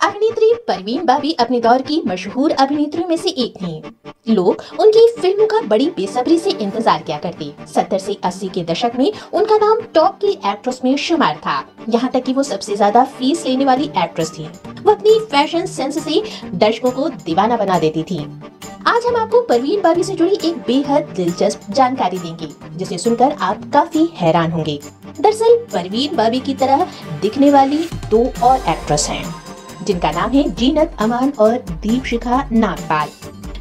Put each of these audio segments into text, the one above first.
अभिनेत्री परवीन बाबी अपने दौर की मशहूर अभिनेत्रियों में से एक थीं। लोग उनकी फिल्मों का बड़ी बेसब्री से इंतजार किया करते। 70 से 80 के दशक में उनका नाम टॉप की एक्ट्रेस में शुमार था। यहाँ तक कि वो सबसे ज्यादा फीस लेने वाली एक्ट्रेस थी। वो अपनी फैशन सेंस से दर्शकों को दीवाना बना देती थी। आज हम आपको परवीन बाबी से जुड़ी एक बेहद दिलचस्प जानकारी देंगे, जिसे सुनकर आप काफी हैरान होंगे। दरअसल परवीन बाबी की तरह दिखने वाली दो और एक्ट्रेस हैं, जिनका नाम है जीनत अमान और दीपशिखा नागपाल।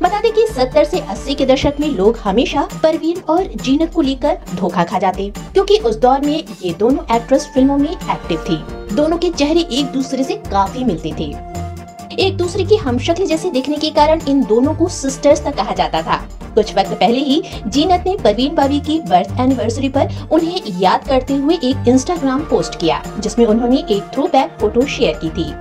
बता दें कि 70 से 80 के दशक में लोग हमेशा परवीन और जीनत को लेकर धोखा खा जाते, क्योंकि उस दौर में ये दोनों एक्ट्रेस फिल्मों में एक्टिव थी। दोनों के चेहरे एक दूसरे से काफी मिलते थे। एक दूसरे की हमशक्ल जैसे दिखने के कारण इन दोनों को सिस्टर्स तक कहा जाता था। कुछ वक्त पहले ही जीनत ने परवीन बाबी की बर्थ एनिवर्सरी पर उन्हें याद करते हुए एक इंस्टाग्राम पोस्ट किया, जिसमें उन्होंने एक थ्रोबैक फोटो शेयर की थी।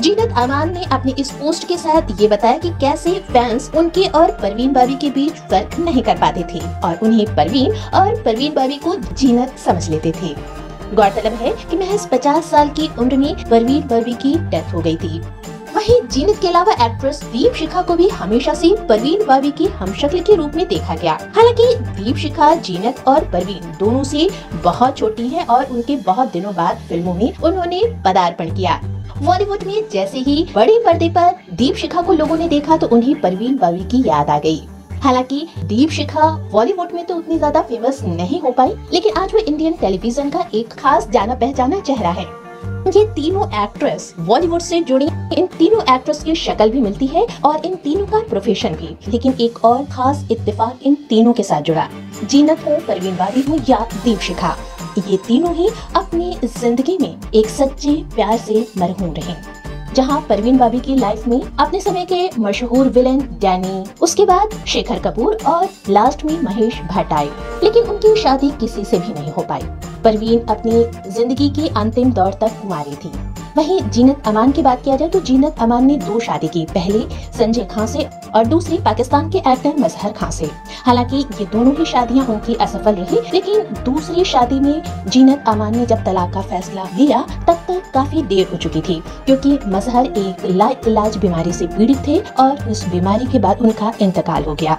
जीनत अमान ने अपने इस पोस्ट के साथ ये बताया कि कैसे फैंस उनके और परवीन बाबी के बीच फर्क नहीं कर पाते थे और उन्हें परवीन और परवीन बाबी को जीनत समझ लेते थे। गौरतलब है कि महज 50 साल की उम्र में परवीन बाबी की डेथ हो गई थी। वहीं जीनत के अलावा एक्ट्रेस दीपशिखा को भी हमेशा से परवीन बाबी की हमशक्ल के रूप में देखा गया। हालांकि दीपशिखा जीनत और परवीन दोनों से बहुत छोटी हैं और उनके बहुत दिनों बाद फिल्मों में उन्होंने पदार्पण किया। बॉलीवुड में जैसे ही बड़े पर्दे पर दीपशिखा को लोगों ने देखा तो उन्हें परवीन बाबी की याद आ गई। हालांकि दीपशिखा बॉलीवुड में तो उतनी ज्यादा फेमस नहीं हो पाई, लेकिन आज वो इंडियन टेलीविजन का एक खास जाना पहचाना चेहरा है। ये तीनों एक्ट्रेस बॉलीवुड से जुड़ी। इन तीनों एक्ट्रेस की शक्ल भी मिलती है और इन तीनों का प्रोफेशन भी, लेकिन एक और खास इत्तेफाक इन तीनों के साथ जुड़ा। जीनत हो, परवीन बाबी हो या दीपशिखा, ये तीनों ही अपनी जिंदगी में एक सच्चे प्यार से मरहूम रहे। जहां परवीन बाबी की लाइफ में अपने समय के मशहूर विलेन डैनी, उसके बाद शेखर कपूर और लास्ट में महेश भट्ट आए, लेकिन उनकी शादी किसी से भी नहीं हो पाई। परवीन अपनी जिंदगी के अंतिम दौर तक कुंवारी थी। वहीं जीनत अमान की बात किया जाए तो जीनत अमान ने 2 शादी की, पहले संजय खान से और दूसरी पाकिस्तान के एक्टर मजहर खान से। हालांकि ये दोनों ही शादियां उनकी असफल रही, लेकिन दूसरी शादी में जीनत अमान ने जब तलाक का फैसला लिया तब तक काफी देर हो चुकी थी, क्योंकि मजहर एक लाइलाज बीमारी से पीड़ित थे और उस बीमारी के बाद उनका इंतकाल हो गया।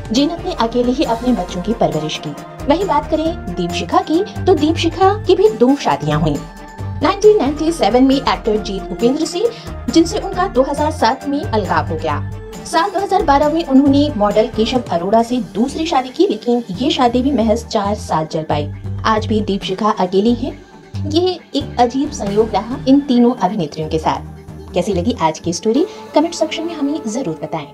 जीनत ने अकेले ही अपने बच्चों की परवरिश की। वहीं बात करें दीपशिखा की तो दीपशिखा की भी 2 शादियां हुई। 1997 में एक्टर जीत उपेंद्र से, जिनसे उनका 2007 में अलगाव हो गया। साल 2012 में उन्होंने मॉडल केशव अरोड़ा से दूसरी शादी की, लेकिन ये शादी भी महज 4 साल चल पाई। आज भी दीपशिखा अकेली है। ये एक अजीब संयोग रहा इन तीनों अभिनेत्रियों के साथ। कैसी लगी आज की स्टोरी, कमेंट सेक्शन में हमें जरूर बताएं।